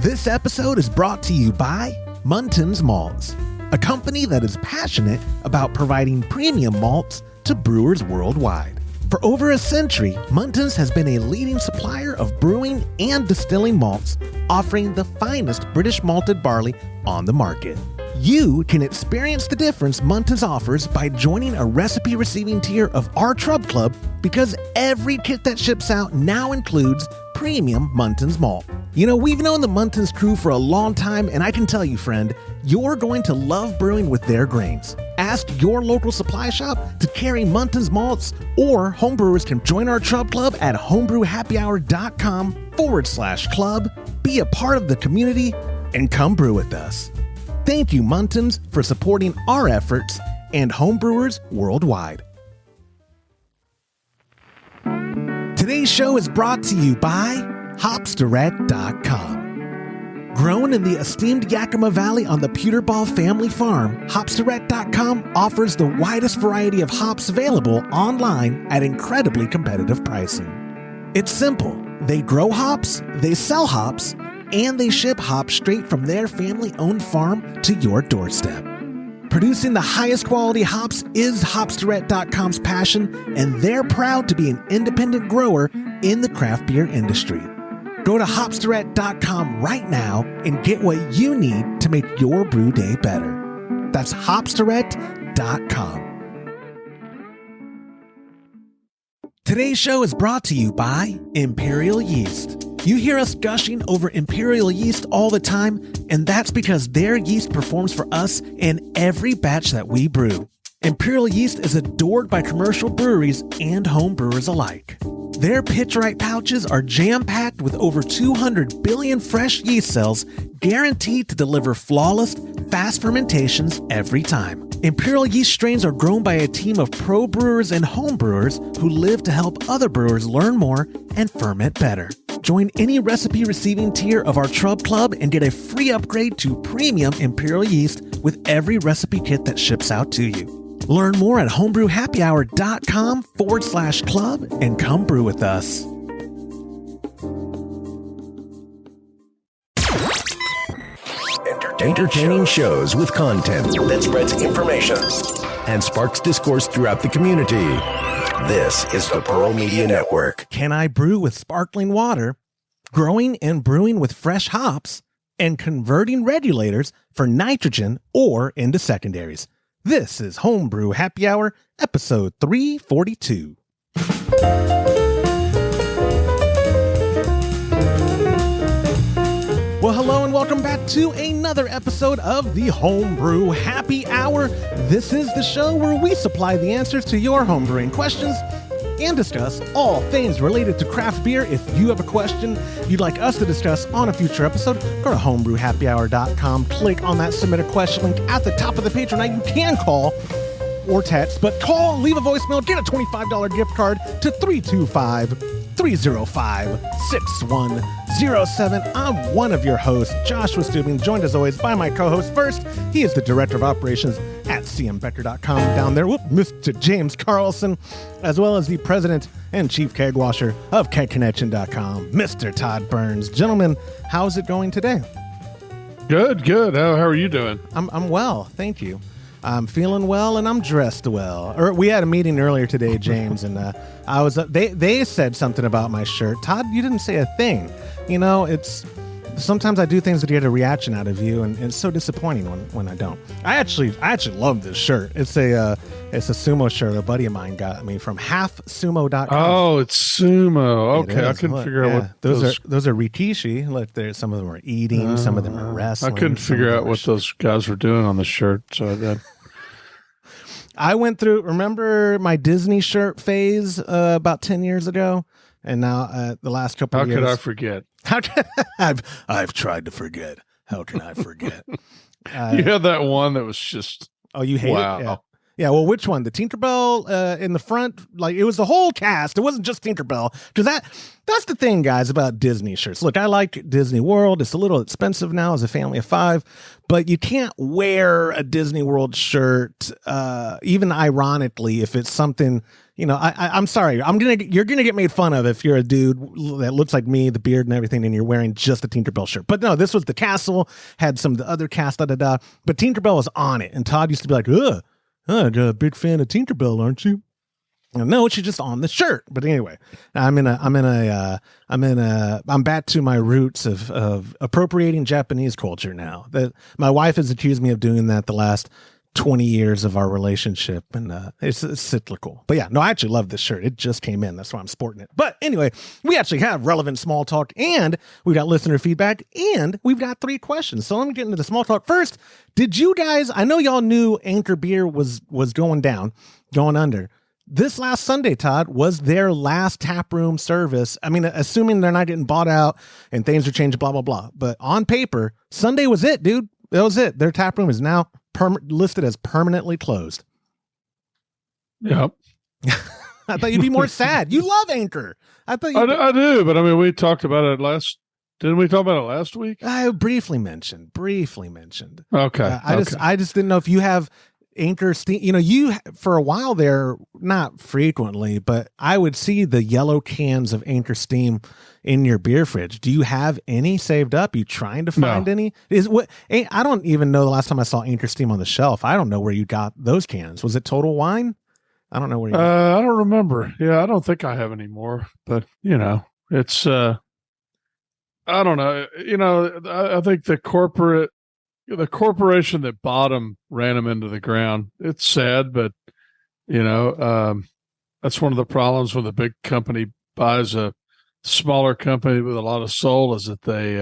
This episode is brought to you by Muntins Malts, a company that is passionate about providing premium malts to brewers worldwide. For over a century, Muntins has been a leading supplier of brewing and distilling malts, offering the finest British malted barley on the market. You can experience the difference Muntins offers by joining a recipe receiving tier of our Trub Club, because every kit that ships out now includes premium Muntins malt. You know, we've known the Muntins crew for a long time, and I can tell you, friend, you're going to love brewing with their grains. Ask your local supply shop to carry Muntins malts, or homebrewers can join our Trub Club at homebrewhappyhour.com/club, be a part of the community, and come brew with us. Thank you, Muntins, for supporting our efforts and homebrewers worldwide. Today's show is brought to you by Hopsdirect.com. Grown in the esteemed Yakima Valley on the Pewterball family farm, Hopsdirect.com offers the widest variety of hops available online at incredibly competitive pricing. It's simple. They grow hops, they sell hops, and they ship hops straight from their family-owned farm to your doorstep. Producing the highest quality hops is Hopsdirect.com's passion, and they're proud to be an independent grower in the craft beer industry. Go to Hopsdirect.com right now and get what you need to make your brew day better. That's Hopsdirect.com. Today's show is brought to you by Imperial Yeast. You hear us gushing over Imperial Yeast all the time, and that's because their yeast performs for us in every batch that we brew. Imperial Yeast is adored by commercial breweries and home brewers alike. Their pitch-right pouches are jam-packed with over 200 billion fresh yeast cells, guaranteed to deliver flawless, fast fermentations every time. Imperial Yeast strains are grown by a team of pro brewers and home brewers who live to help other brewers learn more and ferment better. Join any recipe receiving tier of our Trub Club and get a free upgrade to premium Imperial Yeast with every recipe kit that ships out to you. Learn more at homebrewhappyhour.com/club and come brew with us. Entertaining shows with content that spreads information and sparks discourse throughout the community. This is the Pearl Media Network. Can I brew with sparkling water, growing and brewing with fresh hops, and converting regulators for nitrogen or into secondaries? This is Homebrew Happy Hour, episode 342. Well, hello and welcome back to another episode of the Homebrew Happy Hour. This is the show where we supply the answers to your homebrewing questions and discuss all things related to craft beer. If you have a question you'd like us to discuss on a future episode, go to homebrewhappyhour.com, click on that submit a question link at the top of the page. Now you can call or text, but call, leave a voicemail, get a $25 gift card to 325-305-6107. I'm one of your hosts, Joshua Stubing, joined as always by my co-host. First, he is the Director of Operations at cmbecker.com down there, Mr. James Carlson, as well as the President and Chief Keg Washer of kegconnection.com, Mr. Todd Burns. Gentlemen, how's it going today? Good. How are you doing? I'm well, thank you. I'm feeling well and I'm dressed well. We had a meeting earlier today, James, and I was. They said something about my shirt. Todd, you didn't say a thing. You know, it's sometimes I do things that get a reaction out of you, and it's so disappointing when I don't. I actually love this shirt. It's a sumo shirt a buddy of mine got me from halfsumo.com. Oh, it's sumo. Okay, I couldn't figure out what those are rikishi. Look, there, some of them are eating, some of them are wrestling. I couldn't figure out what those guys were doing on the shirt, so I went through, remember my Disney shirt phase about 10 years ago? And now the last couple of years. How could I forget? I've tried to forget. How can I forget? You had that one that was just... Oh, you hate wow. it? Yeah, well, which one? The Tinkerbell in the front? Like, it was the whole cast. It wasn't just Tinkerbell. Because that's the thing, guys, about Disney shirts. Look, I like Disney World. It's a little expensive now as a family of 5. But you can't wear a Disney World shirt, even ironically, if it's something I'm sorry. You're gonna get made fun of if you're a dude that looks like me, the beard and everything, and you're wearing just a Tinkerbell shirt. But no, this was the castle, had some of the other cast, but Tinkerbell was on it, and Todd used to be like, you're a big fan of Tinkerbell, aren't you? No, she's just on the shirt. But anyway, I'm back to my roots of appropriating Japanese culture now. That my wife has accused me of doing that the last 20 years of our relationship, and it's cyclical. But yeah, no, I actually love this shirt. It just came in. That's why I'm sporting it. But anyway, we actually have relevant small talk, and we've got listener feedback, and we've got 3 questions. So let me get into the small talk first. Did you guys, I know y'all knew Anchor Beer was going under. This last Sunday, Todd, was their last taproom service. I mean, assuming they're not getting bought out and things are changing, blah, blah, blah. But on paper, Sunday was it, dude. That was it. Their taproom is now listed as permanently closed. Yep. I thought you'd be more sad. You love Anchor. I do, but I mean, we talked about it didn't we talk about it last week? I briefly mentioned. Okay. I just didn't know if you have Anchor Steam. You for a while there, not frequently, but I would see the yellow cans of Anchor Steam in your beer fridge. Do you have any saved up? You trying to find any? I don't even know the last time I saw Anchor Steam on the shelf. I don't know where you got those cans. Was it Total Wine? I don't know where you I don't remember. Yeah, I don't think I have any more, but it's I don't know. I think the corporation that bought them ran them into the ground. It's sad, but that's one of the problems when the big company buys a smaller company with a lot of soul, is that they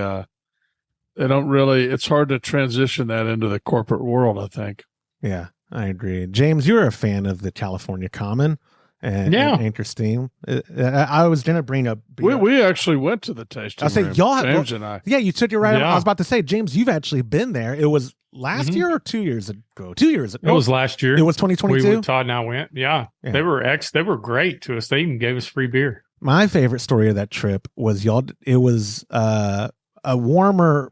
don't really, it's hard to transition that into the corporate world, I think. Yeah, I agree. James, you're a fan of the California Common and Anchor Steam. I was going to bring up beer. We actually went to the tasting room. James and I. Yeah, you took it right up. I was about to say, James, you've actually been there. It was last year or 2 years ago? 2 years ago. It was last year. It was 2022. Todd and I went. Yeah. They were great to us. They even gave us free beer. My favorite story of that trip was it was a warmer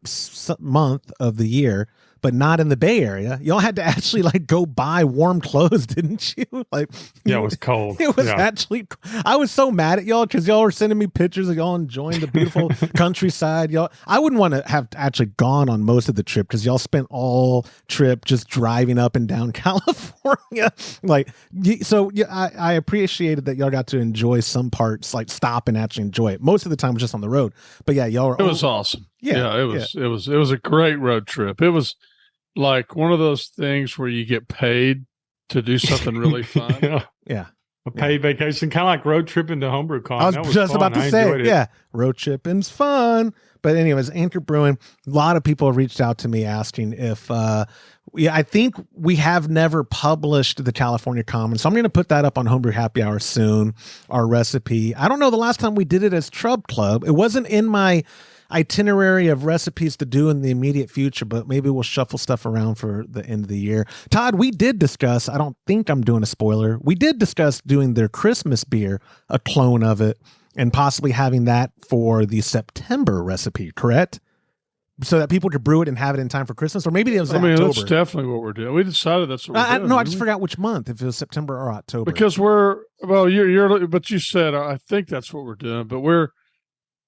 month of the year, but not in the Bay Area. Y'all had to actually go buy warm clothes, didn't you? It was cold. It was actually, I was so mad at y'all because y'all were sending me pictures of y'all enjoying the beautiful countryside. I wouldn't want to have actually gone on most of the trip because y'all spent all trip just driving up and down California. I appreciated that y'all got to enjoy some parts, stop and actually enjoy it. Most of the time was just on the road. But yeah, y'all were. It was awesome. It was a great road trip. It was like one of those things where you get paid to do something really fun. Yeah. A paid vacation, kind of like road tripping to HomebrewCon. I was just about to say, road tripping's fun. But anyways, Anchor Brewing, a lot of people reached out to me asking if, I think we have never published the California Common. So I'm going to put that up on Homebrew Happy Hour soon, our recipe. I don't know the last time we did it as Trub Club. It wasn't in my itinerary of recipes to do in the immediate future, but maybe we'll shuffle stuff around for the end of the year. Todd, we did discuss, I don't think I'm doing a spoiler, we did discuss doing their Christmas beer, a clone of it, and possibly having that for the September recipe, correct? So that people could brew it and have it in time for Christmas, or maybe it was October. That's definitely what we're doing. We decided that's what we're doing. No, I just forgot which month, if it was September or October. Because but you said, I think that's what we're doing, but we're,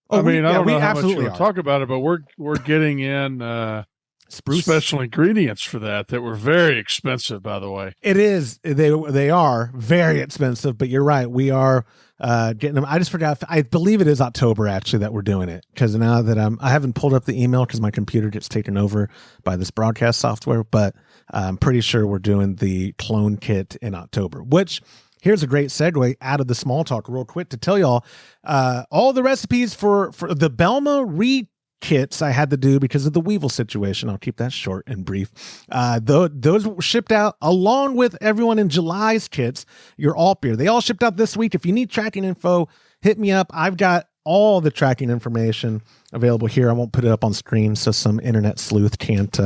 I don't know how much you want to talk about it, but we're getting in special ingredients for that were very expensive, by the way. It is. They are very expensive, but you're right. We are getting them. I just forgot. I believe it is October actually that we're doing it, because now that I haven't pulled up the email because my computer gets taken over by this broadcast software, but I'm pretty sure we're doing the clone kit in October, which. Here's a great segue out of the small talk real quick to tell y'all all the recipes for the Belma re-kits I had to do because of the Weevil situation. I'll keep that short and brief. Those shipped out along with everyone in July's kits, your alt beer. They all shipped out this week. If you need tracking info, hit me up. I've got all the tracking information available here. I won't put it up on screen so some internet sleuth can't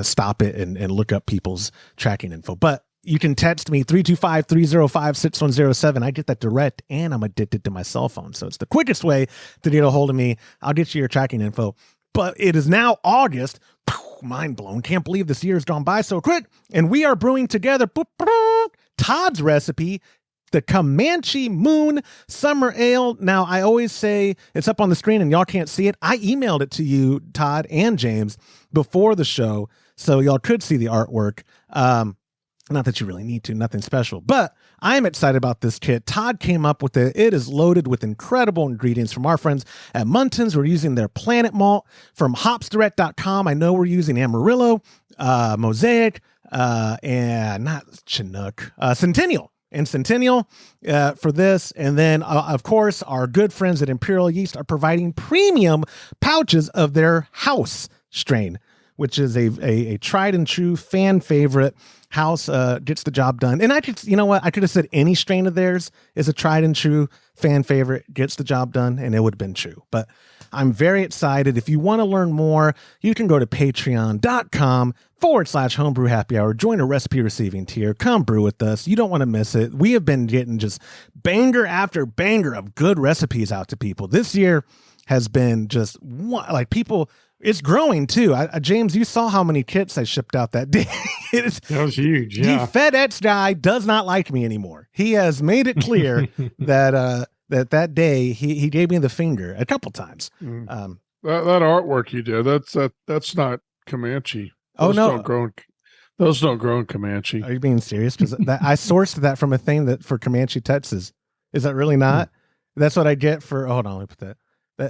stop it and look up people's tracking info. But you can text me 325-305-6107. I get that direct, and I'm addicted to my cell phone. So it's the quickest way to get a hold of me. I'll get you your tracking info. But it is now August. Mind blown. Can't believe this year has gone by so quick. And we are brewing together Todd's recipe the Comanche Moon Summer Ale. Now, I always say it's up on the screen and y'all can't see it. I emailed it to you, Todd and James, before the show, so y'all could see the artwork. Not that you really need to, nothing special, but I'm excited about this kit. Todd came up with it. It is loaded with incredible ingredients from our friends at Muntins. We're using their Planet Malt. From hopsdirect.com, I know we're using Amarillo, Mosaic, and not Chinook, Centennial. And Centennial for this. And then, of course, our good friends at Imperial Yeast are providing premium pouches of their house strain, which is a tried and true fan favorite. House gets the job done. And I could, you know what? I could have said any strain of theirs is a tried and true fan favorite, gets the job done, and it would have been true. But I'm very excited. If you want to learn more, you can go to patreon.com/homebrew happy hour. Join a recipe receiving tier. Come brew with us. You don't want to miss it. We have been getting just banger after banger of good recipes out to people. This year has been just like people. It's growing too. James, you saw how many kits I shipped out that day. That was huge. Yeah. The FedEx guy does not like me anymore. He has made it clear that day he gave me the finger a couple times. That artwork you did, that's not Comanche. Those don't grow in Comanche. Are you being serious? Because I sourced that from a thing that for Comanche, Texas. Is that really not? That's what I get for. Hold on, let me put that.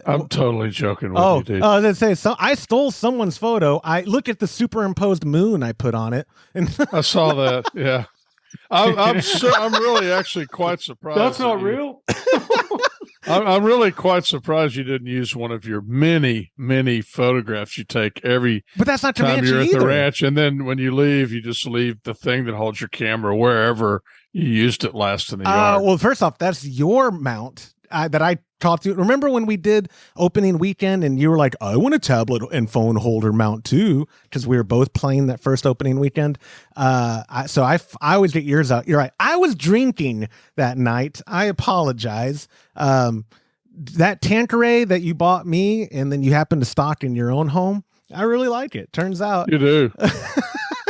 I'm totally joking with you, dude. I was gonna say, I stole someone's photo. I look at the superimposed moon I put on it, and I saw that. Yeah, I'm really actually quite surprised. That's not real. I'm really quite surprised you didn't use one of your many photographs you take every. But that's not time Comanche you're at either. the ranch, and then when you leave, you just leave the thing that holds your camera wherever you used it last in the yard. Well, first off, that's your mount that I talked to. Remember when we did opening weekend and you were like, I want a tablet and phone holder mount too, because we were both playing that first opening weekend. So I always get yours out. You're right. I was drinking that night. I apologize. That Tanqueray that you bought me and then you happened to stock in your own home, I really like it. Turns out you do.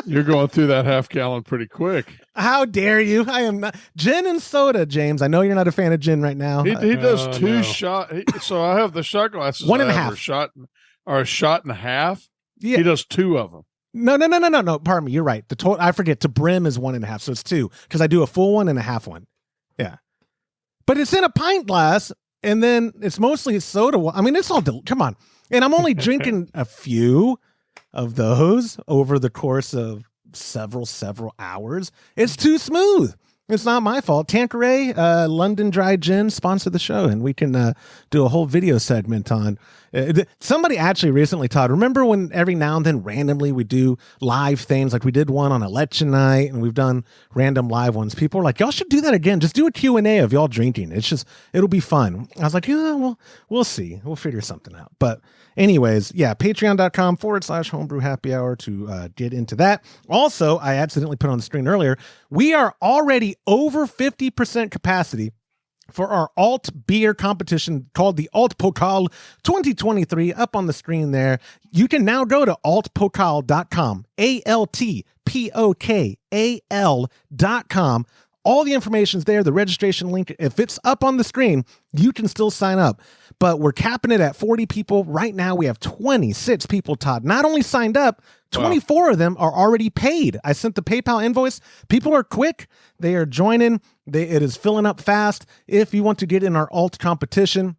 You're going through that half gallon pretty quick. How dare you? I am not. Gin and soda, James. I know you're not a fan of gin right now. He does two shot. So I have the shot glasses. One and a half. A shot and a half. Yeah. He does two of them. No. Pardon me. You're right. The total. I forget. To brim is 1.5, so it's 2 because I do a full one and a half one. Yeah, but it's in a pint glass, and then it's mostly soda. I mean, it's all. Come on, and I'm only drinking a few of those over the course of several hours. It's too smooth. It's not my fault. Tanqueray, London Dry Gin, sponsor the show, and we can do a whole video segment on. Somebody actually recently, Todd, remember when every now and then randomly we do live things, like we did one on election night, and we've done random live ones. People are like, y'all should do that again. Just do a Q&A of y'all drinking. It'll be fun. I was like, yeah, well, we'll see. We'll figure something out. But anyways, yeah, patreon.com/homebrew happy hour to get into that. Also, I accidentally put on the screen earlier, we are already over 50% capacity for our alt beer competition called the Alt Pokal 2023, up on the screen there. You can now go to altpokal.com, ALTPOKAL.com. All the information's there, the registration link. If it's up on the screen, you can still sign up. But we're capping it at 40 people. Right now, we have 26 people, Todd, not only signed up, 24 of them are already paid. I sent the PayPal invoice. People are quick. They are joining. It is filling up fast. If you want to get in our alt competition,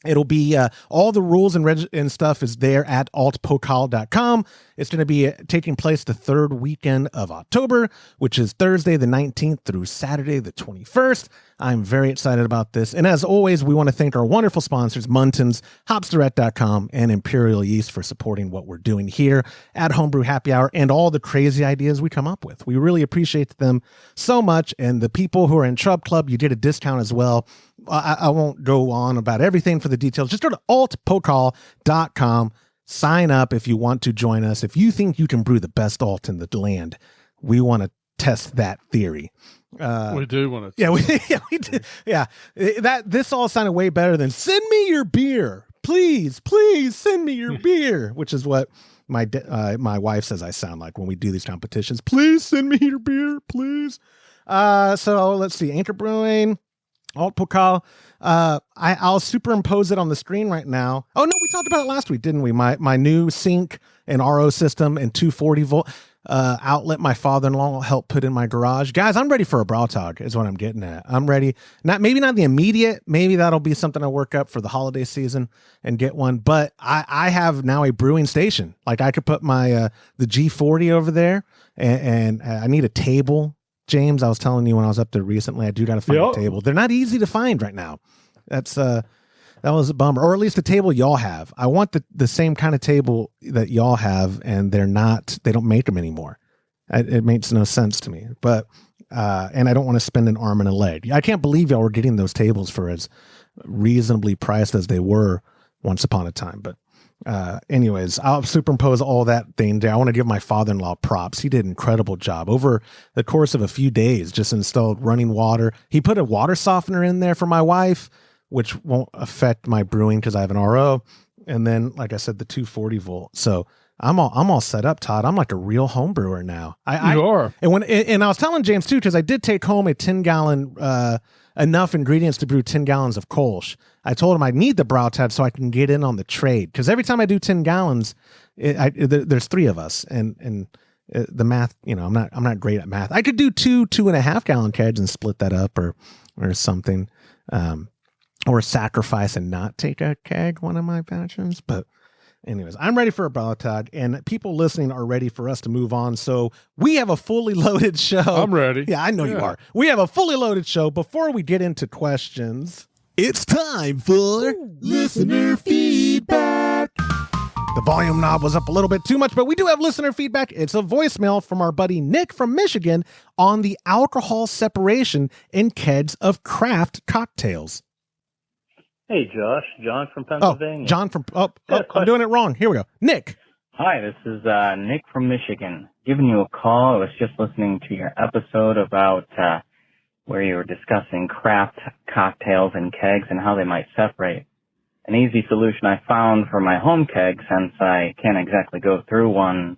it'll be all the rules and stuff is there at altpokal.com. It's going to be taking place the third weekend of October, which is Thursday the 19th through Saturday the 21st. I'm very excited about this. And as always, we want to thank our wonderful sponsors, Muntins, hopsdirect.com, and Imperial Yeast for supporting what we're doing here at Homebrew Happy Hour and all the crazy ideas we come up with. We really appreciate them so much. And the people who are in Chub Club, you get a discount as well. I won't go on about everything for the details. Just go to altpokal.com. Sign up if you want to join us. If you think you can brew the best alt in the land, we want to test that theory. We do want to. Yeah, we do. Yeah, this all sounded way better than send me your beer, please send me your beer, which is what my wife says I sound like when we do these competitions. Please send me your beer, please. So let's see. Anchor Brewing, Alt Pokal. I'll superimpose it on the screen right now. Oh no, we talked about it last week, didn't we? My new sink and RO system and 240 volt outlet my father-in-law helped put in my garage. Guys, I'm ready for a Brautag is what I'm getting at. I'm ready. Maybe not the immediate. Maybe that'll be something I work up for the holiday season and get one. But I have now a brewing station. Like I could put my the G40 over there, and I need a table. James, I was telling you when I was up there recently, I do got to find a table. They're not easy to find right now. That was a bummer, or at least the table y'all have. I want the same kind of table that y'all have, and they don't make them anymore. It makes no sense to me, but, and I don't want to spend an arm and a leg. I can't believe y'all were getting those tables for as reasonably priced as they were once upon a time. But anyways, I'll superimpose all that thing there. I want to give my father-in-law props. He did an incredible job over the course of a few days, just installed running water. He put a water softener in there for my wife, which won't affect my brewing because I have an RO. And then, like I said, the 240 volt. So I'm all set up, Todd. I'm like a real home brewer now. You are. And I was telling James too, because I did take home a 10-gallon, enough ingredients to brew 10 gallons of Kolsch. I told him I need the Brautag so I can get in on the trade. Because every time I do 10 gallons, there's 3 of us, and the math, I'm not great at math. I could do 2.5 gallon kegs and split that up or something. Or sacrifice and not take a keg one of my batches. But anyways, I'm ready for a Brautag, and people listening are ready for us to move on. So we have a fully loaded show. I'm ready. Yeah, I know you are. We have a fully loaded show. Before we get into questions, it's time for listener feedback. The volume knob was up a little bit too much, but we do have listener feedback. It's a voicemail from our buddy Nick from Michigan on the alcohol separation in kegs of craft cocktails. Hey, Josh. John from Pennsylvania. I'm doing it wrong. Here we go. Nick. Hi, this is Nick from Michigan. Giving you a call. I was just listening to your episode about where you were discussing craft cocktails and kegs and how they might separate. An easy solution I found for my home keg, since I can't exactly go through one,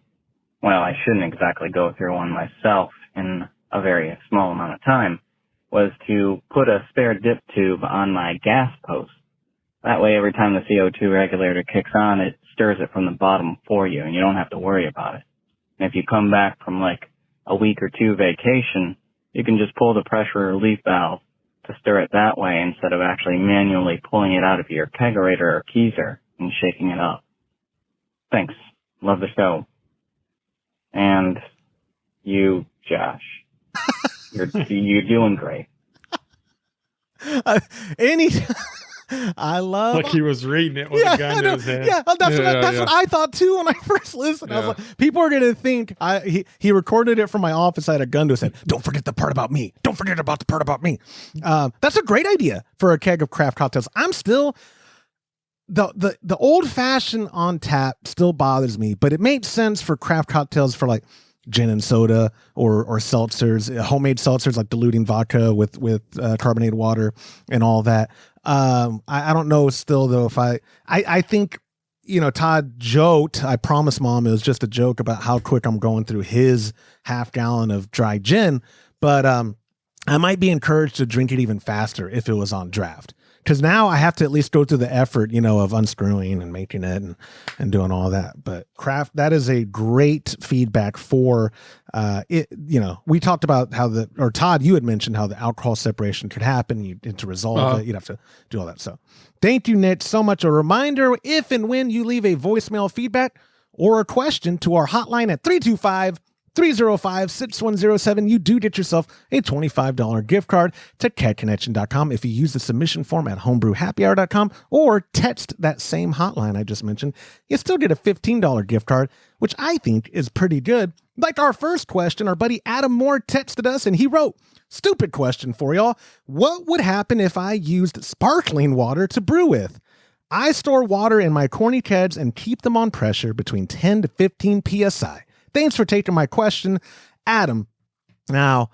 well, I shouldn't exactly go through one myself in a very small amount of time, was to put a spare dip tube on my gas post. That way, every time the CO2 regulator kicks on, it stirs it from the bottom for you, and you don't have to worry about it. And if you come back from like a week or 2 vacation, you can just pull the pressure relief valve to stir it that way instead of actually manually pulling it out of your kegerator or keezer and shaking it up. Thanks. Love the show. And you, Josh. You're doing great. I love. Like he was reading it with a gun to his head. Yeah, that's what I thought too when I first listened. I was like, people are gonna think he recorded it from my office. I had a gun to his head. Don't forget the part about me. Don't forget about the part about me. That's a great idea for a keg of craft cocktails. I'm still the old fashioned on tap still bothers me, but it makes sense for craft cocktails for like gin and soda or seltzers, homemade seltzers, like diluting vodka with carbonated water and all that. I don't know still though if I think, Todd joked, I promise Mom, it was just a joke about how quick I'm going through his half gallon of dry gin, but I might be encouraged to drink it even faster if it was on draft. Because now I have to at least go through the effort, of unscrewing and making it and doing all that. But craft, that is a great feedback for it. We talked about or Todd, you had mentioned how the alcohol separation could happen. To resolve it, you'd have to do all that. So thank you, Nick, so much. A reminder, if and when you leave a voicemail feedback or a question to our hotline at 325-305-6107, you do get yourself a $25 gift card to kegconnection.com if you use the submission form at homebrewhappyhour.com or text that same hotline I just mentioned. You still get a $15 gift card, which I think is pretty good. Like our first question, our buddy Adam Moore texted us and he wrote, stupid question for y'all. What would happen if I used sparkling water to brew with? I store water in my corny kegs and keep them on pressure between 10 to 15 PSI. Thanks for taking my question, Adam. Now,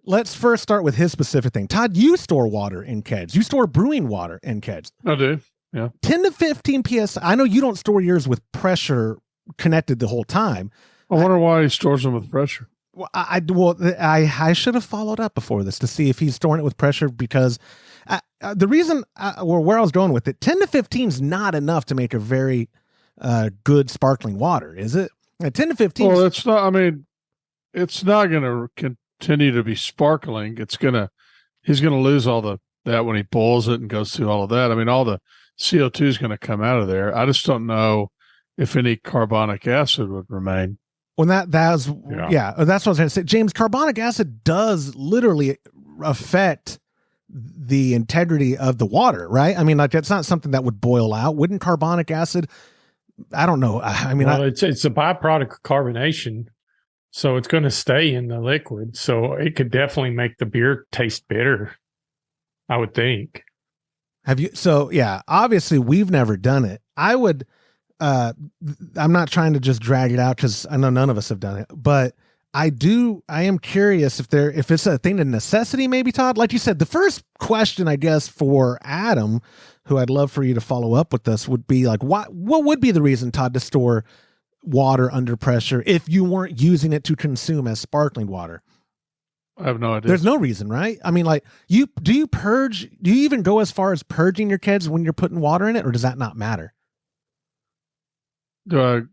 let's first start with his specific thing. Todd, you store water in kegs. You store brewing water in kegs. I do, yeah. 10 to 15 PSI. I know you don't store yours with pressure connected the whole time. I wonder why he stores them with pressure. Well, I should have followed up before this to see if he's storing it with pressure, because the reason where I was going with it, 10 to 15 is not enough to make a very good sparkling water, is it? 10 to 15. Well, it's not. I mean, it's not going to continue to be sparkling. He's going to lose all that when he boils it and goes through all of that. I mean, all the CO2 is going to come out of there. I just don't know if any carbonic acid would remain. When that's what I was going to say. James, carbonic acid does literally affect the integrity of the water, right? I mean, like, it's not something that would boil out. Wouldn't carbonic acid? I don't know. I mean, it's a byproduct of carbonation, so it's going to stay in the liquid. So it could definitely make the beer taste bitter, I would think. Have you? So yeah, obviously we've never done it. I would. I'm not trying to just drag it out because I know none of us have done it, but I am curious if it's a thing of necessity, maybe, Todd. Like you said, the first question, I guess, for Adam, who I'd love for you to follow up with us, would be like, what would be the reason, Todd, to store water under pressure if you weren't using it to consume as sparkling water? I have no idea. There's no reason, right? I mean, like, do you purge? Do you even go as far as purging your kegs when you're putting water in it, or does that not matter? No,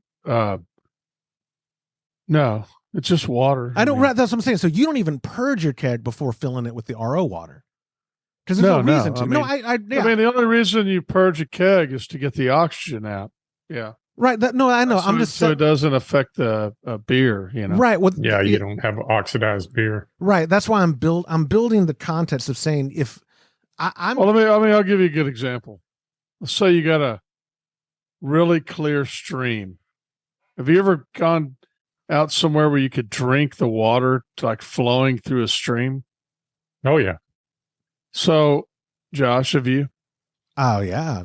it's just water. I don't. That's what I'm saying. So you don't even purge your keg before filling it with the RO water, because there's no reason to. I mean, the only reason you purge a keg is to get the oxygen out. Yeah. Right. I know. So, so it doesn't affect the beer. You know. Right. Well, you don't have oxidized beer. Right. That's why I'm building the context of saying if I'm. Well, I'll give you a good example. Let's say you got a really clear stream. Have you ever gone out somewhere where you could drink the water like flowing through a stream? Oh yeah. So, Josh, have you? Oh yeah,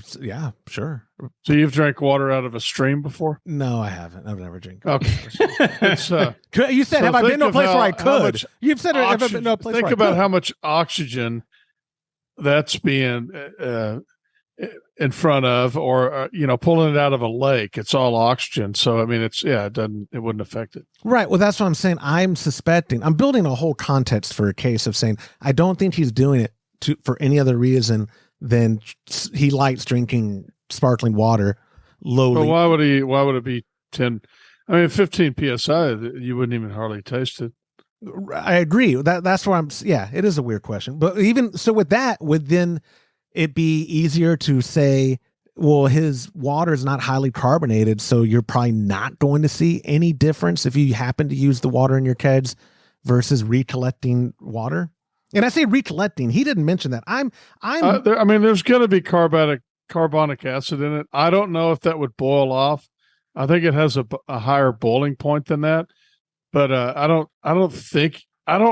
sure. So you've drank water out of a stream before? No, I haven't. I've never drank. Okay. You said, have I been to a place where I could? You've said, have I been to a place where I could? Think about how much oxygen that's being in front of, or pulling it out of a lake. It's all oxygen. So I mean, it wouldn't affect it. Right. Well, that's what I'm saying. I'm building a whole context for a case of saying I don't think he's doing it for any other reason than he likes drinking sparkling water lowly. But why would it be 10? I mean, 15 psi, you wouldn't even hardly taste it. I agree. That's where it is a weird question. But even so, with that, would then it be easier to say, well, his water is not highly carbonated, so you're probably not going to see any difference if you happen to use the water in your kegs versus recollecting water? And I say recollecting. He didn't mention that. There's going to be carbonic acid in it. I don't know if that would boil off. I think it has a higher boiling point than that. But I don't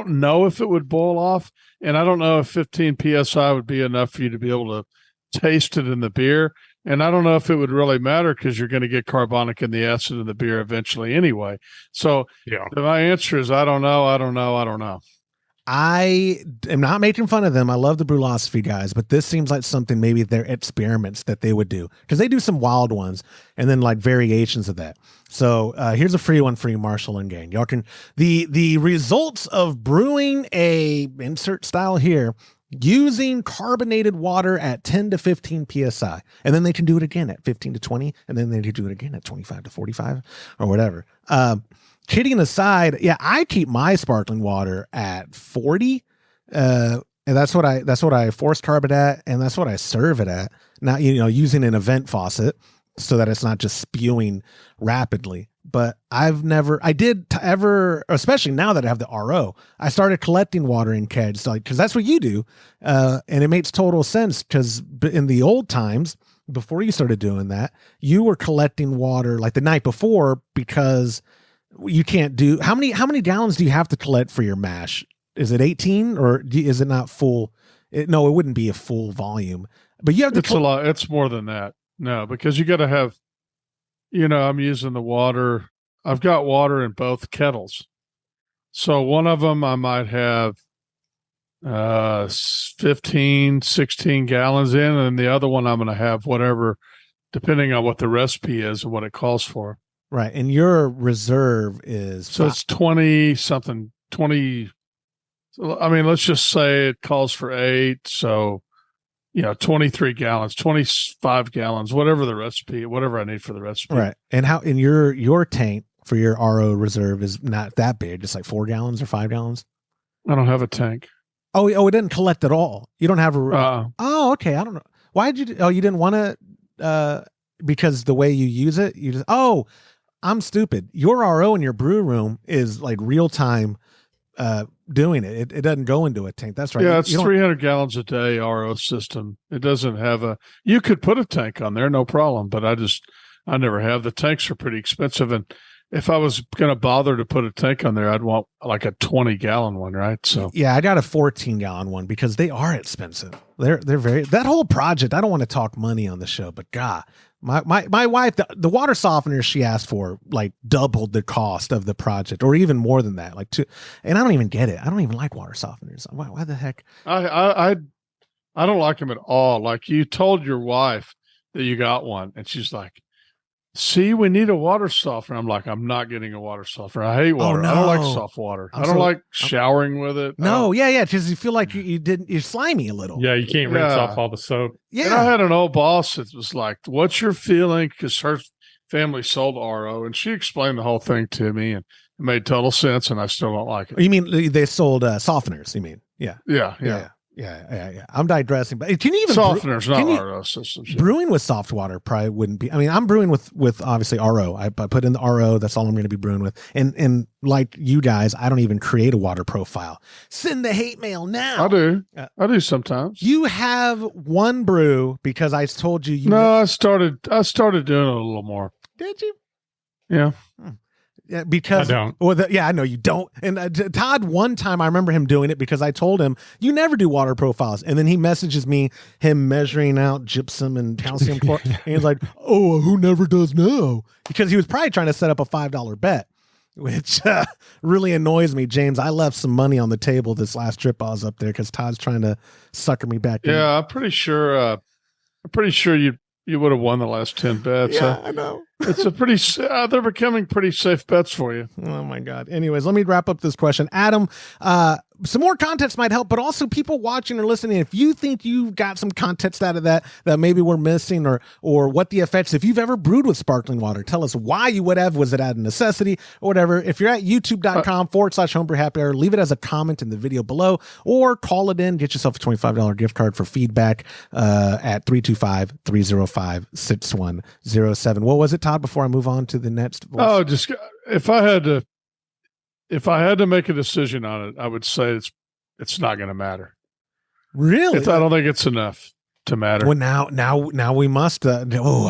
know if it would boil off, and I don't know if 15 psi would be enough for you to be able to taste it in the beer. And I don't know if it would really matter because you're going to get carbonic in the acid in the beer eventually anyway. So my answer is I don't know. I am not making fun of them. I love the Brewlosophy guys, but this seems like something maybe they're experiments that they would do, because they do some wild ones and then like variations of that. So here's a free one for you, Marshall and gang. Y'all can the results of brewing a insert style here using carbonated water at 10 to 15 psi, and then they can do it again at 15 to 20, and then they can do it again at 25 to 45 or whatever. Kidding aside, I keep my sparkling water at 40, and that's what I force carb it at, and that's what I serve it at. Now, using an event faucet so that it's not just spewing rapidly. But especially now that I have the RO, I started collecting water in kegs, because that's what you do, and it makes total sense. Because in the old times, before you started doing that, you were collecting water like the night before, because you can't do how many gallons do you have to collect for your mash? Is it 18 or is it not full? No, it wouldn't be a full volume, but you have to. It's a lot. It's more than that. No, because you got to have, I'm using the water. I've got water in both kettles. So one of them I might have 15, 16 gallons in, and the other one I'm going to have whatever, depending on what the recipe is and what it calls for. Right. And your reserve is so it's 20 something, 20. I mean, let's just say it calls for 8. So, 23 gallons, 25 gallons, whatever I need for the recipe. Right. And how in your tank for your RO reserve is not that big, just like 4 gallons or 5 gallons? I don't have a tank. Oh, it didn't collect at all. You don't have a. Oh, okay. I don't know. Why did you? Oh, you didn't want to. Because the way you use it, you just. Oh, I'm stupid. Your RO in your brew room is like real time. Doing it. It doesn't go into a tank. That's right. Yeah, it's 300 gallons a day RO system. It doesn't have you could put a tank on there, no problem, but I never have. The tanks are pretty expensive. And if I was going to bother to put a tank on there, I'd want like a 20 gallon one, right? So yeah, I got a 14 gallon one because they are expensive. They're very, that whole project. I don't want to talk money on the show, but God, my wife, the water softener she asked for like doubled the cost of the project, or even more than that. And I don't even get it. I don't even like water softeners. Why the heck? I don't like them at all. Like, you told your wife that you got one, and she's like, "See, we need a water softener." I'm like, "I'm not getting a water softener. I hate water. No. I don't like soft water. I don't like showering with it." No, yeah, because you feel like you're slimy a little. Yeah, you can't rinse off all the soap. Yeah, and I had an old boss that was like, "What's your feeling?" Because her family sold RO, and she explained the whole thing to me, and it made total sense. And I still don't like it. You mean they sold softeners? You mean? Yeah. Yeah. I'm digressing, but can you even softeners, not RO systems? Yeah. Brewing with soft water probably wouldn't be. I mean, I'm brewing with obviously RO. I put in the RO. That's all I'm going to be brewing with. And like you guys, I don't even create a water profile. Send the hate mail now. I do. I do sometimes. You have one brew because I told you. No, I started doing it a little more. Did you? Yeah. Yeah, because I don't. Well, I know you don't. And Todd, one time I remember him doing it because I told him you never do water profiles, and then he messages me him measuring out gypsum and calcium chloride, and he's like, "Oh, who never does now?" Because he was probably trying to set up a $5 bet, which really annoys me, James. I left some money on the table this last trip I was up there because Todd's trying to sucker me back in. Yeah, I'm pretty sure you would have won the last 10 bets. Yeah, I know. It's a pretty, they're becoming pretty safe bets for you. Oh my God. Anyways, let me wrap up this question. Adam, some more context might help, but also people watching or listening, if you think you got some context out of that maybe we're missing, or what the effects, if you've ever brewed with sparkling water, tell us why you would have. Was it out of necessity or whatever? If you're at youtube.com/Homebrew Happy Hour, leave it as a comment in the video below, or call it in, get yourself a $25 gift card for feedback at 325-305-6107. What was it, Todd, before I move on to the next voice? Oh, just if I had to make a decision on it, I would say it's not going to matter. Really? I don't think it's enough to matter. Well, now we must. I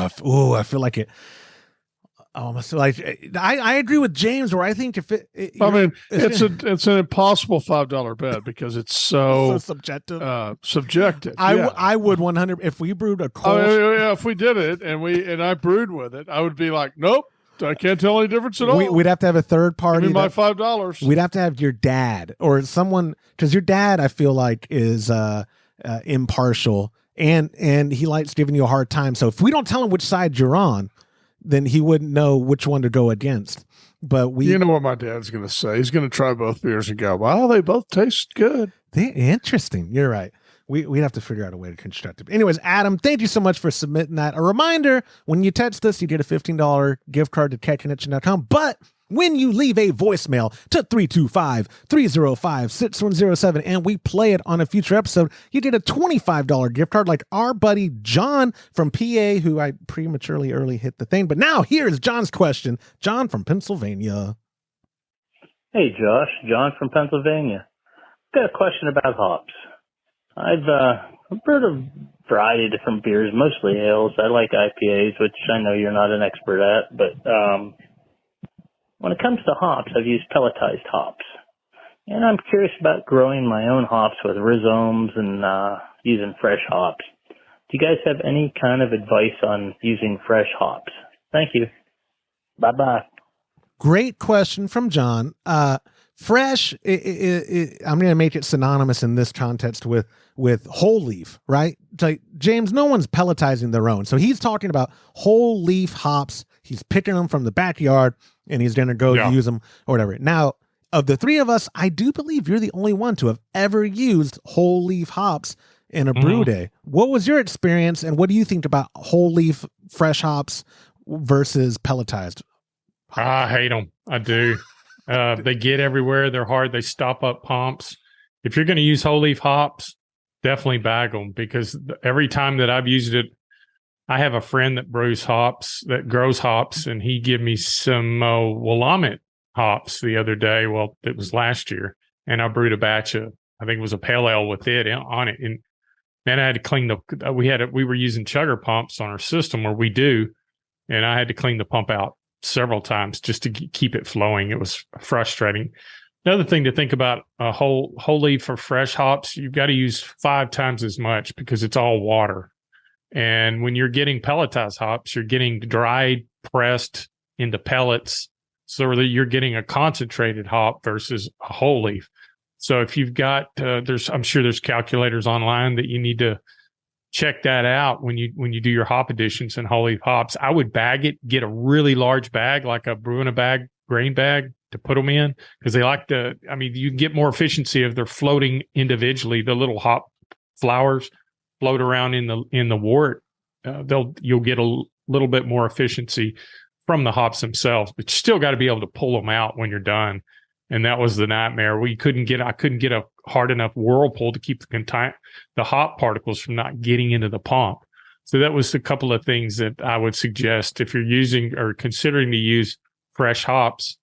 feel like it. Almost like I agree with James, where I think if it's an impossible $5 bet because it's so subjective. Subjective. I would 100 if we brewed a cold. If we did it and I brewed with it, I would be like, nope. I can't tell any difference at all. We'd have to have a third party. Give me my $5. We'd have to have your dad or someone, because your dad, I feel like, is impartial and he likes giving you a hard time. So if we don't tell him which side you're on, then he wouldn't know which one to go against. But you know what my dad's going to say? He's going to try both beers and go, "Wow, they both taste good." Interesting. You're right. We'd have to figure out a way to construct it. Anyways, Adam, thank you so much for submitting that. A reminder, when you text us, you get a $15 gift card to catconnection.com. But when you leave a voicemail to 325-305-6107 and we play it on a future episode, you get a $25 gift card like our buddy John from PA, who I prematurely early hit the thing. But now here's John's question. John from Pennsylvania. Hey, Josh. John from Pennsylvania. Got a question about hops. I've brewed a variety of different beers, mostly ales. I like IPAs, which I know you're not an expert at, but when it comes to hops, I've used pelletized hops. And I'm curious about growing my own hops with rhizomes and using fresh hops. Do you guys have any kind of advice on using fresh hops? Thank you. Bye-bye. Great question from John. Fresh, I'm going to make it synonymous in this context with whole leaf, right? Like, James, no one's pelletizing their own. So he's talking about whole leaf hops. he's picking them from the backyard and he's going to go use them or whatever. Now, of the three of us, I do believe you're the only one to have ever used whole leaf hops in a brew day. What was your experience, and what do you think about whole leaf fresh hops versus pelletized? I hate them. I do. They get everywhere. They're hard. They stop up pumps. If you're going to use whole leaf hops, definitely bag them, because every time that I've used it, I have a friend that grows hops, and he gave me some Willamette hops the other day. Well, it was last year, and I brewed a batch of, I think it was a pale ale with it on it, and then I had to clean we were using chugger pumps on our system where we do, and I had to clean the pump out several times just to keep it flowing. It was frustrating. Another thing to think about, whole leaf for fresh hops, you've got to use 5 times as much because it's all water. And when you're getting pelletized hops, you're getting dried, pressed into pellets, so that you're getting a concentrated hop versus a whole leaf. So if you've got, I'm sure there's calculators online that you need to check that out when you do your hop additions and whole leaf hops. I would bag it, get a really large bag, like a brewing a bag, grain bag, to put them in, because they like to, you can get more efficiency if they're floating individually. The little hop flowers float around in the wort. You'll get a little bit more efficiency from the hops themselves, but you still got to be able to pull them out when you're done. And that was the nightmare. I couldn't get a hard enough whirlpool to keep the hop particles from not getting into the pump. So that was a couple of things that I would suggest if you're using or considering to use fresh hops.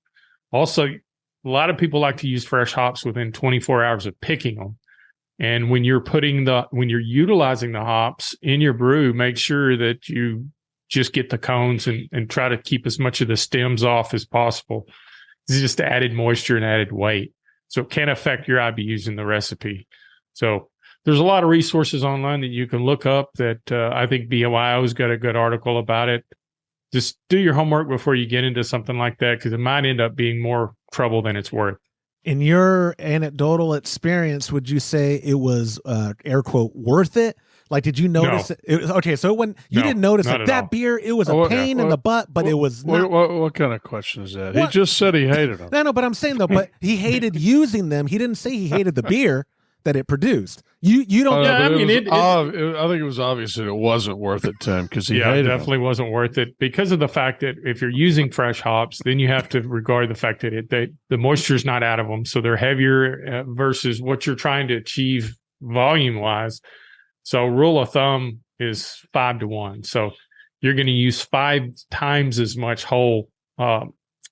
Also, a lot of people like to use fresh hops within 24 hours of picking them. And when you're utilizing the hops in your brew, make sure that you just get the cones and try to keep as much of the stems off as possible. It's just added moisture and added weight. So it can affect your IBUs in the recipe. So there's a lot of resources online that you can look up that I think BYO's got a good article about it. Just do your homework before you get into something like that, because it might end up being more trouble than it's worth. In your anecdotal experience, would you say it was, air quote, worth it? Like, did you notice it? Okay, so when you didn't notice that beer, it was a pain in the butt, but it was not. What kind of question is that? He just said he hated them. No, but I'm saying though, but he hated using them. He didn't say he hated the beer that it produced. You don't. I think it was obvious that it wasn't worth it to him because he hated definitely wasn't worth it, because of the fact that if you're using fresh hops, then you have to regard the fact that the moisture's not out of them, so they're heavier versus what you're trying to achieve volume wise. So rule of thumb is 5-to-1. So you're going to use 5 times as much whole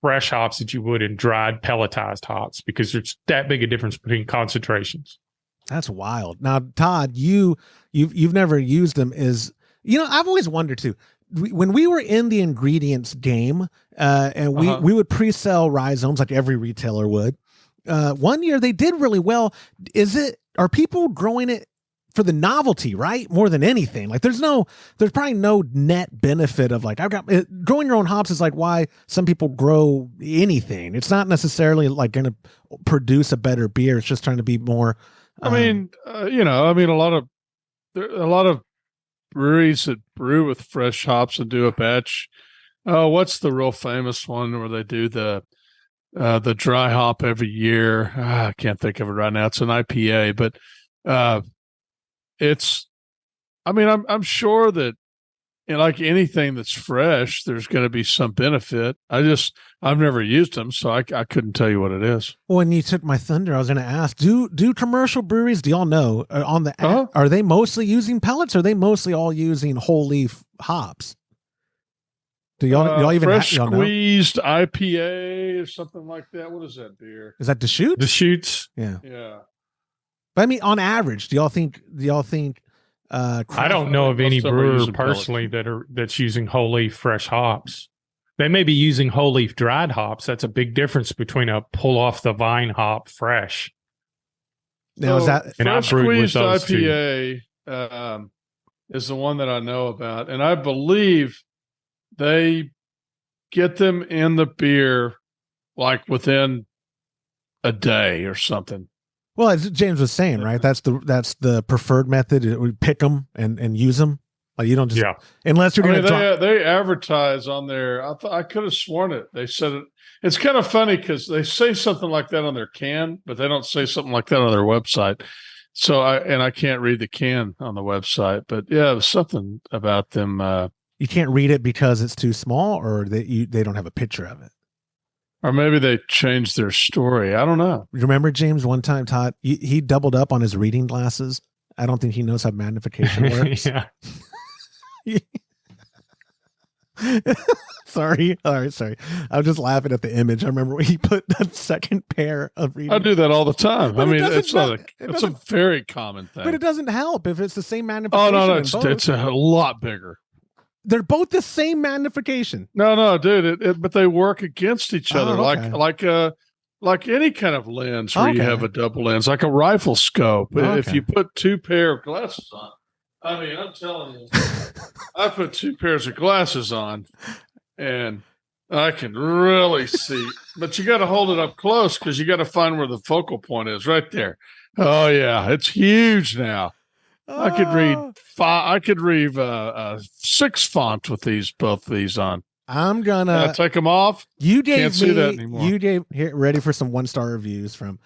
fresh hops that you would in dried pelletized hops, because there's that big a difference between concentrations. That's wild. Now, Todd, you've never used them. I've always wondered too. When we were in the ingredients game, and we would pre-sell rhizomes like every retailer would. One year they did really well. Are people growing it for the novelty, right? More than anything. Like there's probably no net benefit of growing your own hops is like why some people grow anything. It's not necessarily like going to produce a better beer. It's just trying to be more. A lot of breweries that brew with fresh hops and do a batch. What's the real famous one where they do the dry hop every year? I can't think of it right now. It's an IPA, but I'm sure that like anything that's fresh, there's going to be some benefit. I've never used them, so I couldn't tell you what it is. Well, when you took my thunder, I was going to ask, do commercial breweries, do y'all know on the app, are they mostly using pellets? Or are they mostly all using whole leaf hops? Do y'all even fresh squeezed IPA or something like that? What is that beer? Is that Deschutes? Deschutes. Yeah. Yeah. But I mean, on average, do y'all think I don't know of any brewer personally that's using whole leaf fresh hops. They may be using whole leaf dried hops. That's a big difference between a pull off the vine hop fresh. Now is that fresh squeezed IPA is the one that I know about, and I believe they get them in the beer like within a day or something. Well, as James was saying, right? That's the preferred method. We pick them and use them. Like you don't just unless you're going to. They advertise on there. I could have sworn it. They said it. It's kind of funny because they say something like that on their can, but they don't say something like that on their website. So I can't read the can on the website, but yeah, it was something about them. You can't read it because it's too small, or they don't have a picture of it, or maybe they changed their story. I don't know. Remember, James, one time, Todd, he doubled up on his reading glasses. I don't think he knows how magnification works. Yeah. Sorry. All right, sorry. I was just laughing at the image. I remember when he put that second pair of reading. I do that all the time. But I mean, it's a very common thing. But it doesn't help if it's the same magnification. Oh, no, it's a lot bigger. They're both the same magnification. No, dude. But they work against each other, like any kind of lens where you have a double lens, like a rifle scope. Okay. If you put two pair of glasses on, I mean, I'm telling you, I put two pairs of glasses on, and I can really see. But you got to hold it up close because you got to find where the focal point is, right there. Oh yeah, it's huge now. I could read 6 fonts with both these on. I'm gonna take them off. Can't see that anymore. You gave ready for some 1-star reviews from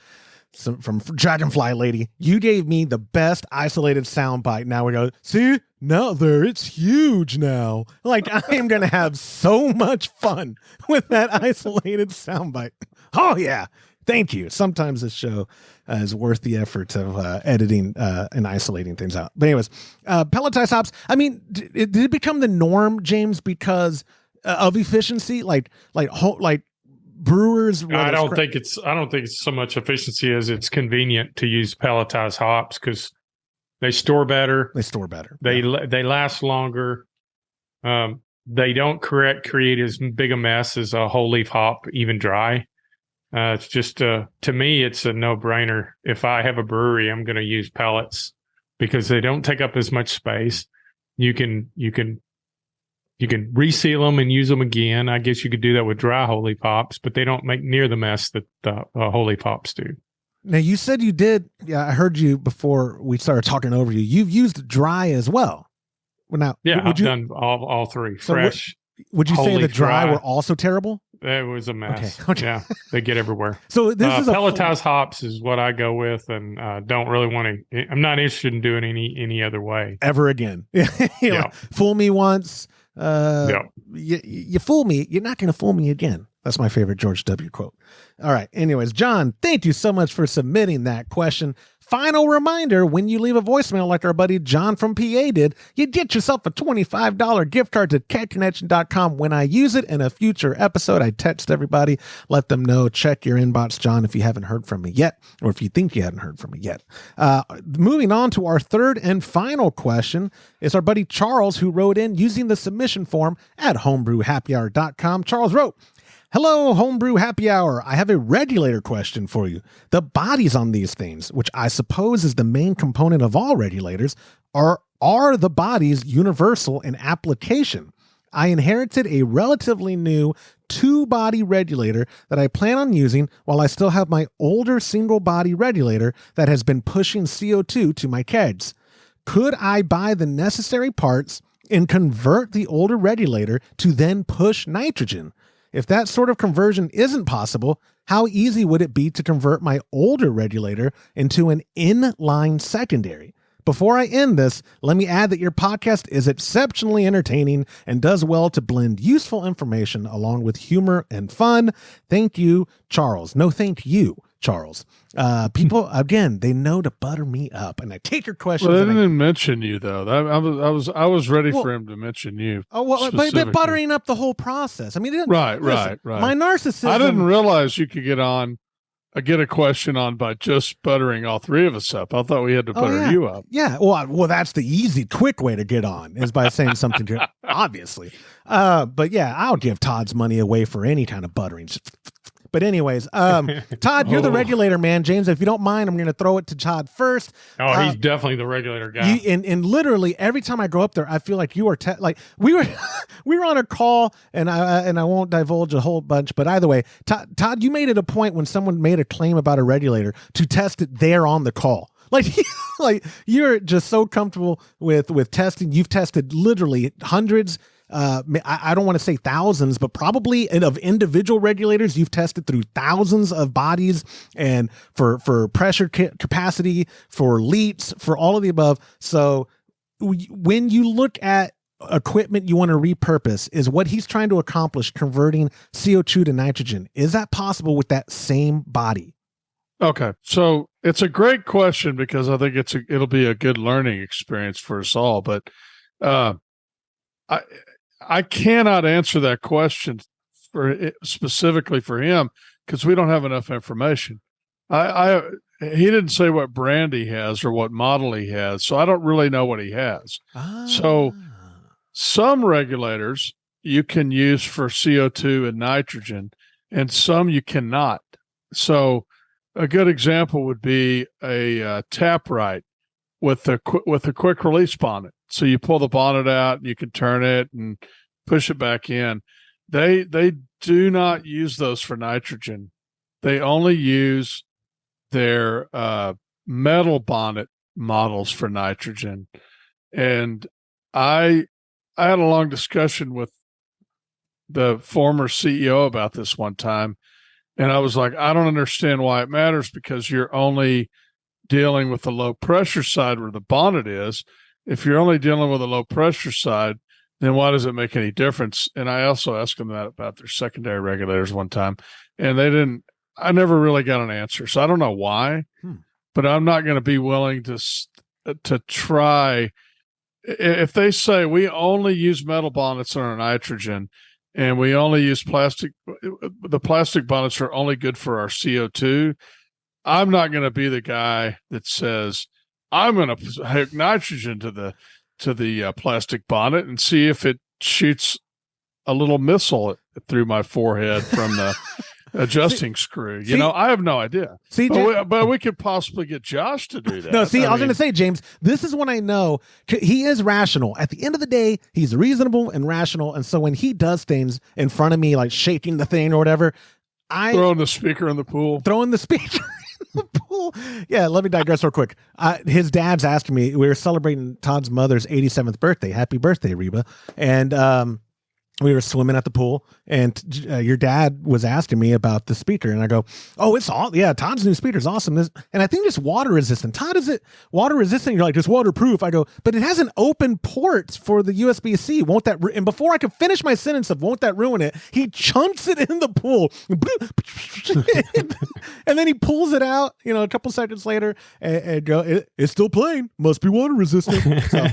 Dragonfly Lady. You gave me the best isolated soundbite. Now we go, see, now it's huge now. Like I am gonna have so much fun with that isolated soundbite. Oh yeah. Thank you. Sometimes this show is worth the effort of editing and isolating things out. But anyways, pelletized hops. I mean, did it become the norm, James, because of efficiency? Like brewers. I don't think it's so much efficiency as it's convenient to use pelletized hops because they store better. They last longer. They don't create as big a mess as a whole leaf hop, even dry. It's just to me, it's a no-brainer. If I have a brewery, I'm going to use pellets because they don't take up as much space. You can reseal them and use them again. I guess you could do that with dry whole leaf hops, but they don't make near the mess that whole leaf hops do. Now you said you did. Yeah, I heard you before we started talking over you. You've used dry as well. Well, now, I've done all three. So fresh. Would you say the dry were also terrible? It was a mess. Okay. Yeah, they get everywhere. So this is pelletized hops is what I go with, and don't really want to. I'm not interested in doing any other way ever again. Yeah. Fool me once. You fool me. You're not going to fool me again. That's my favorite George W. quote. All right. Anyways, John, thank you so much for submitting that question. Final reminder, when you leave a voicemail like our buddy John from PA did, you get yourself a $25 gift card to catconnection.com. When I use it in a future episode, I text everybody, let them know, check your inbox, John, if you haven't heard from me yet, or if you think you hadn't heard from me yet. Moving on to our third and final question is our buddy Charles, who wrote in using the submission form at homebrewhappyhour.com. Charles wrote, "Hello, Homebrew Happy Hour. I have a regulator question for you. The bodies on these things, which I suppose is the main component of all regulators, are the bodies universal in application? I inherited a relatively new 2-body regulator that I plan on using while I still have my older single-body regulator that has been pushing CO2 to my kegs. Could I buy the necessary parts and convert the older regulator to then push nitrogen? If that sort of conversion isn't possible, how easy would it be to convert my older regulator into an inline secondary? Before I end this, let me add that your podcast is exceptionally entertaining and does well to blend useful information along with humor and fun. Thank you, Charles." No, thank you, Charles. People, again, they know to butter me up, and I take your questions. Well, they didn't mention you though. I was ready for him to mention you. Oh well, but buttering up the whole process. I mean, right. My narcissism. I didn't realize you could get a question on by just buttering all three of us up. I thought we had to butter you up. Yeah. Well, that's the easy, quick way to get on is by saying something obviously. But yeah, I'll give Todd's money away for any kind of buttering. But anyways, Todd, you're the regulator, man. James, if you don't mind, I'm going to throw it to Todd first. Oh, he's definitely the regulator guy. And literally every time I go up there, I feel like you are like we were on a call, and I won't divulge a whole bunch. But either way, Todd, you made it a point when someone made a claim about a regulator to test it there on the call. Like you're just so comfortable with testing. You've tested literally hundreds. I don't want to say thousands, but probably of individual regulators. You've tested through thousands of bodies, and for pressure capacity, for leaks, for all of the above. So when you look at equipment you want to repurpose, is what he's trying to accomplish converting CO2 to nitrogen. Is that possible with that same body? Okay, so it's a great question because I think it'll be a good learning experience for us all. But I cannot answer that question specifically for him because we don't have enough information. He didn't say what brand he has or what model he has, so I don't really know what he has. So some regulators you can use for CO2 and nitrogen, and some you cannot. So a good example would be a taprite with a quick release bonnet. So you pull the bonnet out and you can turn it and push it back in. They do not use those for nitrogen. They only use their metal bonnet models for nitrogen. And I had a long discussion with the former CEO about this one time. And I was like, I don't understand why it matters, because you're only dealing with the low pressure side where the bonnet is. If you're only dealing with the low pressure side, then why does it make any difference? And I also asked them that about their secondary regulators one time, and I never really got an answer. So I don't know why, but I'm not going to be willing to try. If they say we only use metal bonnets on our nitrogen, and we only use the plastic bonnets are only good for our CO2, I'm not going to be the guy that says I'm going to hook nitrogen to the plastic bonnet and see if it shoots a little missile through my forehead from the adjusting screw. I have no idea. But we could possibly get Josh to do that. No, I was going to say, James, this is when I know he is rational. At the end of the day, he's reasonable and rational. And so when he does things in front of me, like shaking the thing or whatever, throwing the speaker in the pool. Yeah, let me digress real quick. His dad's asking me, we were celebrating Todd's mother's 87th birthday. Happy birthday, Reba. And we were swimming at the pool, and your dad was asking me about the speaker, and I go, "Oh, it's all Todd's new speaker is awesome." And I think it's water resistant. Todd, is it water resistant? You're like, it's waterproof. I go, but it has an open port for the USB-C. Won't that? And before I could finish my sentence of "won't that ruin it," he chunks it in the pool, and then he pulls it out. A couple seconds later, and go, it's still playing. Must be water resistant. So,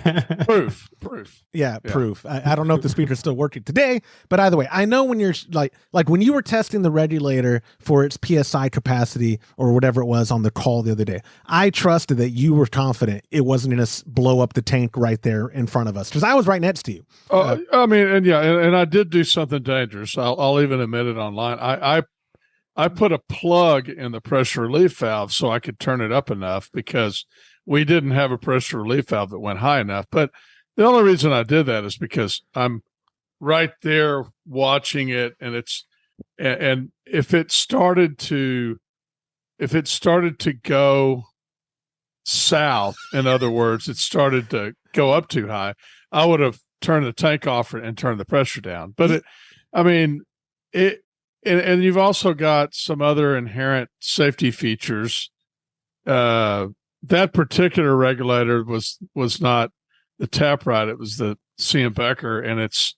proof. Yeah, proof. I don't know if the speaker's still working today, but either way, I know when you're like when you were testing the regulator for its PSI capacity or whatever it was on the call the other day, I trusted that you were confident it wasn't going to blow up the tank right there in front of us, because I was right next to you. And I did do something dangerous. I'll even admit it online. I put a plug in the pressure relief valve so I could turn it up enough, because we didn't have a pressure relief valve that went high enough. But the only reason I did that is because I'm right there watching it, and if it started to go south, in other words, it started to go up too high, I would have turned the tank off and turned the pressure down. But and you've also got some other inherent safety features. That particular regulator was not the taprite; it was the CM Becker, and it's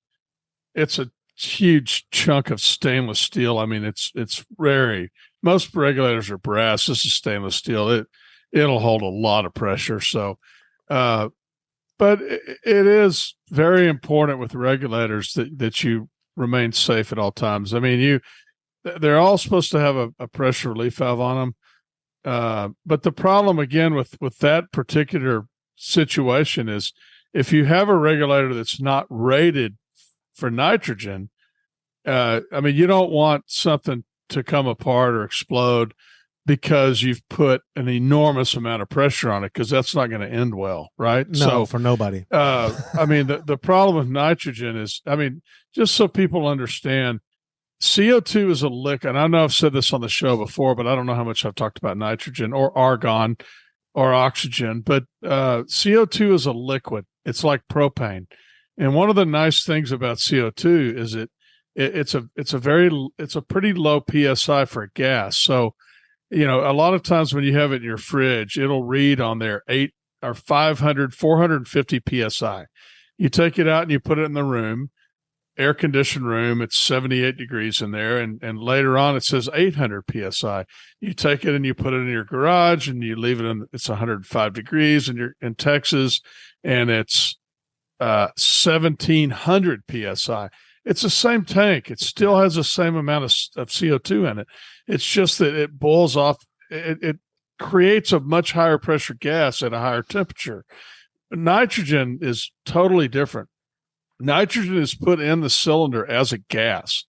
a huge chunk of stainless steel. I mean, it's very. Most regulators are brass. This is stainless steel. It'll hold a lot of pressure. So, but it is very important with regulators that you remain safe at all times. I mean, they're all supposed to have a pressure relief valve on them. But the problem again with that particular situation is, if you have a regulator that's not rated for nitrogen, you don't want something to come apart or explode because you've put an enormous amount of pressure on it, because that's not going to end well, right? No, for nobody. I mean, the problem with nitrogen is, I mean, just so people understand, CO2 is a liquid, and I know I've said this on the show before, but I don't know how much I've talked about nitrogen or argon or oxygen, but CO2 is a liquid. It's like propane. And one of the nice things about CO2 is it's a pretty low PSI for a gas. So, you know, a lot of times when you have it in your fridge, it'll read on there 450 PSI. You take it out and you put it in the room, air conditioned room. It's 78 degrees in there. And later on it says 800 PSI. You take it and you put it in your garage and you leave it in, it's 105 degrees and you're in Texas and it's 1700 PSI. It's the same tank. It still has the same amount of CO2 in it. It's just that it boils off. It creates a much higher pressure gas at a higher temperature. Nitrogen is totally different. Nitrogen is put in the cylinder as a gas.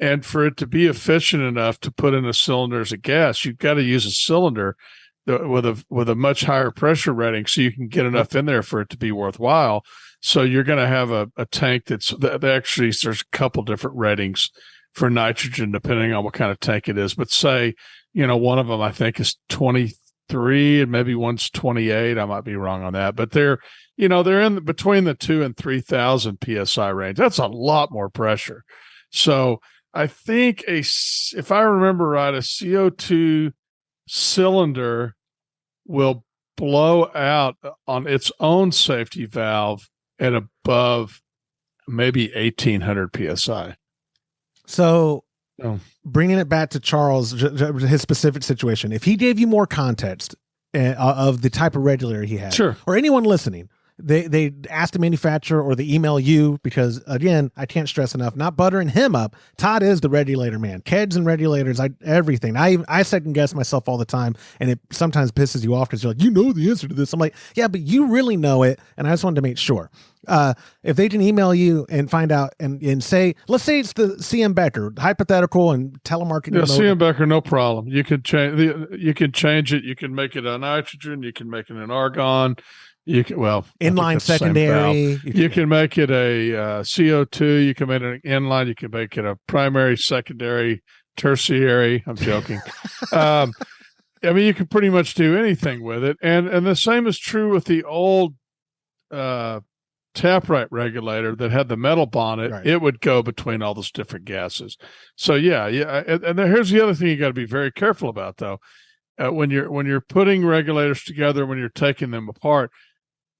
And for it to be efficient enough to put in a cylinder as a gas, you've got to use a cylinder with a much higher pressure rating so you can get enough in there for it to be worthwhile. So you're going to have a tank that's actually, there's a couple different ratings for nitrogen depending on what kind of tank it is. But say, you know, one of them I think is 23 and maybe one's 28. I might be wrong on that, but they're in between the 2,000 and 3,000 PSI range. That's a lot more pressure. So I think if I remember right, a CO2 cylinder will blow out on its own safety valve at above maybe 1,800 PSI. So bringing it back to Charles, his specific situation, if he gave you more context of the type of regulator he had, sure, or anyone listening, they ask the manufacturer or they email you, because again, I can't stress enough, not buttering him up. Todd is the regulator man. Kegs and regulators, everything. I second guess myself all the time, and it sometimes pisses you off because you're like, you know the answer to this. I'm like, yeah, but you really know it, and I just wanted to make sure. If they can email you and find out and say, let's say it's the CM Becker, hypothetical and telemarketing. Yeah, CM Becker, no problem. You can change it. You can make it a nitrogen. You can make it an argon. You can, inline secondary. You can make it a CO2. You can make it an inline. You can make it a primary, secondary, tertiary. I'm joking. I mean, you can pretty much do anything with it. And the same is true with the old taprite regulator that had the metal bonnet. Right. It would go between all those different gases. So yeah. And here's the other thing you got to be very careful about, though. When you're putting regulators together, when you're taking them apart,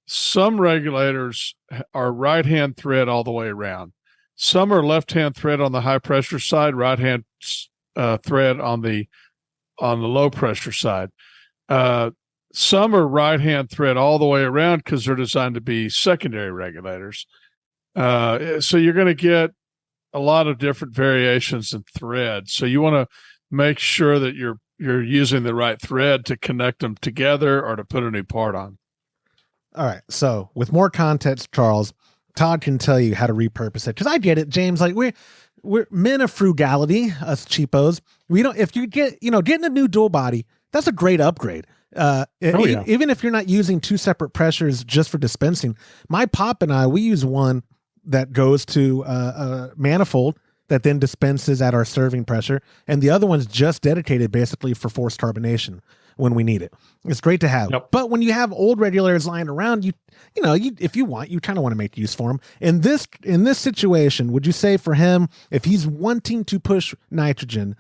some regulators are right-hand thread all the way around. Some are left-hand thread on the high-pressure side, right-hand thread on the low-pressure side. Some are right-hand thread all the way around because they're designed to be secondary regulators. So you're going to get a lot of different variations in thread. So you want to make sure that you're using the right thread to connect them together or to put a new part on. All right. So with more context, Charles, Todd can tell you how to repurpose it. Cause I get it, James, like we're men of frugality, us cheapos. We don't, if you getting a new dual body, that's a great upgrade. Even if you're not using two separate pressures just for dispensing. My pop and I, we use one that goes to a manifold that then dispenses at our serving pressure. And the other one's just dedicated basically for forced carbonation when we need it. It's great to have. Yep. But when you have old regulators lying around, if you want, you kind of want to make use for them. In this situation, would you say for him, if he's wanting to push nitrogen,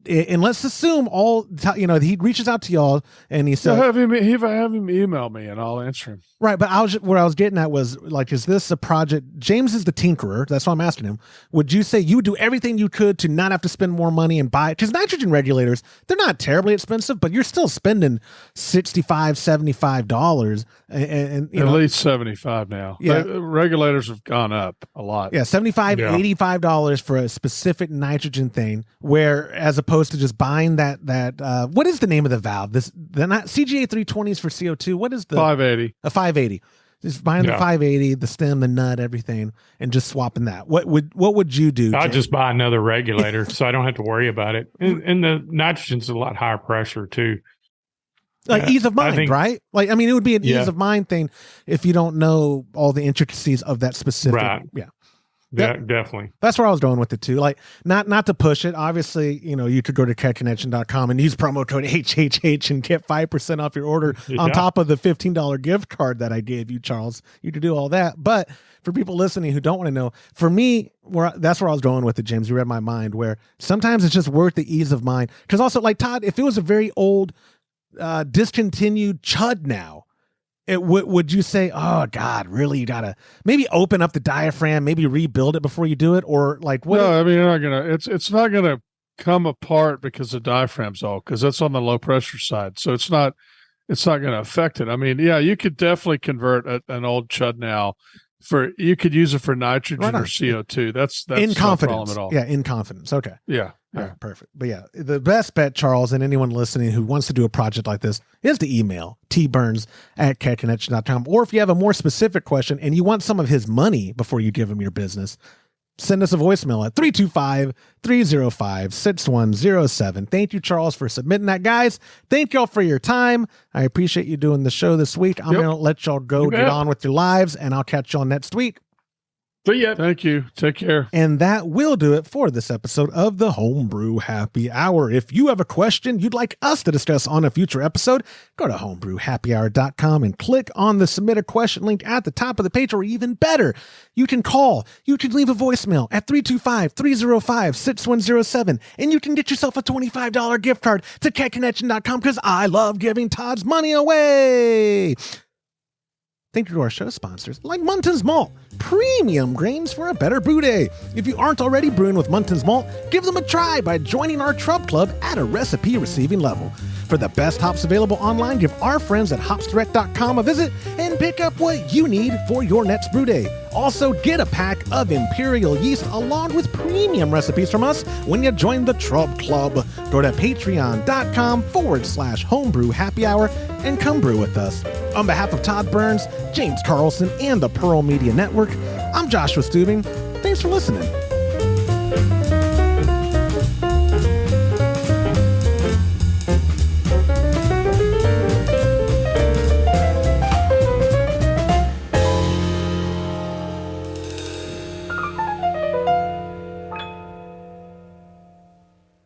and let's assume he reaches out to y'all and he says, have him email me and I'll answer him. Right. But what I was getting at was like, is this a project? James is the tinkerer. That's why I'm asking him. Would you say you would do everything you could to not have to spend more money and buy it? Because nitrogen regulators, they're not terribly expensive, but you're still spending $65, $75 and at least 75 now. Yeah. Regulators have gone up a lot. Yeah. $75, $85 for a specific nitrogen thing, where as opposed to just buying that what is the name of the valve? They're not CGA 320s for CO2. What is the 580? A 580. Just buying the 580, the stem, the nut, everything, and just swapping that. What would you do? I'd just buy another regulator so I don't have to worry about it. And the nitrogen's a lot higher pressure too. Like ease of mind, right? Like, I mean, it would be an ease of mind thing if you don't know all the intricacies of that specific. Right. Yeah, definitely. That's where I was going with it too. Like, not to push it. Obviously, you could go to catconnection.com and use promo code HHH and get 5% off your order on top of the $15 gift card that I gave you, Charles. You could do all that. But for people listening who don't want to know, for me, that's where I was going with it, James. You read my mind, where sometimes it's just worth the ease of mind. Because also, like, Todd, if it was a very old, discontinued chud now, would you say, oh God, really? You gotta maybe open up the diaphragm, maybe rebuild it before you do it, or like what? No, I mean, you're not gonna. It's not gonna come apart because the diaphragm's all, because that's on the low pressure side, so it's not gonna affect it. I mean, yeah, you could definitely convert an old chud now you could use it for nitrogen or CO2. That's in confidence. No problem at all. Yeah, in confidence. Okay. Yeah. All right, perfect. But yeah, the best bet, Charles, and anyone listening who wants to do a project like this, is to email tburns@catconnection.com. Or if you have a more specific question and you want some of his money before you give him your business, send us a voicemail at 325-305-6107. Thank you, Charles, for submitting that. Guys, thank y'all for your time. I appreciate you doing the show this week. I'm going to let y'all go get on with your lives, and I'll catch y'all next week. See ya. Thank you. Take care. And that will do it for this episode of the Homebrew Happy Hour. If you have a question you'd like us to discuss on a future episode, go to homebrewhappyhour.com and click on the submit a question link at the top of the page, or even better, you can call, you can leave a voicemail at 325-305-6107, and you can get yourself a $25 gift card to catconnection.com, because I love giving Todd's money away. Thank you to our show sponsors like Munton's Malt, premium grains for a better brew day. If you aren't already brewing with Munton's Malt, give them a try by joining our Trub Club at a recipe receiving level. For the best hops available online, give our friends at hopsdirect.com a visit and pick up what you need for your next brew day. Also, get a pack of Imperial yeast along with premium recipes from us when you join the Trub Club. Go to patreon.com/homebrew happy hour and come brew with us. On behalf of Todd Burns, James Carlson, and the Pearl Media Network, I'm Joshua Stubing. Thanks for listening.